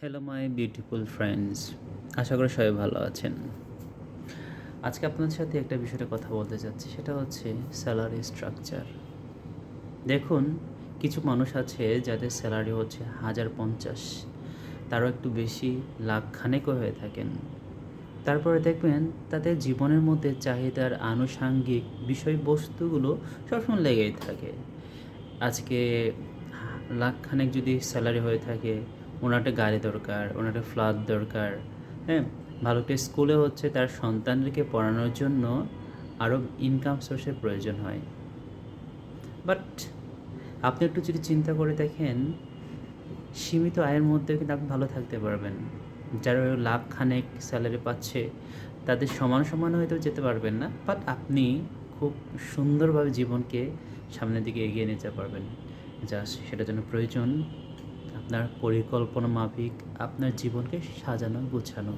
Hello my beautiful friends, আশা করি সবাই ভালো আছেন। আজকে আপনাদের সাথে একটা বিষয়ে কথা বলতে চাচ্ছি, সেটা হচ্ছে স্যালারি স্ট্রাকচার। দেখুন, কিছু মানুষ আছে যাদের স্যালারি হচ্ছে 1050, তারও একটু বেশি, লাখ খানেকও হয়ে থাকেন। তারপরে দেখবেন তাদের জীবনের মধ্যে চাহিদার আনুষাঙ্গিক বিষয়বস্তুগুলো সবসময় লেগেই থাকে। আজকে লাখ খানেক যদি স্যালারি হয়ে থাকে, ওনার একটা গাড়ি দরকার, ওনার একটা ফ্ল্যাট দরকার, হ্যাঁ, ভালো একটা স্কুলে হচ্ছে তার সন্তানদেরকে পড়ানোর জন্য আরও ইনকাম সোর্সের প্রয়োজন হয়। বাট আপনি একটু যদি চিন্তা করে দেখেন, সীমিত আয়ের মধ্যে কিন্তু আপনি ভালো থাকতে পারবেন। যারা লাখ খানেক স্যালারি পাচ্ছে তাদের সমান সমান হয়তো যেতে পারবেন না, বাট আপনি খুব সুন্দরভাবে জীবনকে সামনের দিকে এগিয়ে নিতে পারবেন। জাস্ট সেটার জন্য প্রয়োজন আপনার পরিকল্পনা মাফিক আপনার জীবনকে সাজানো গোছানো।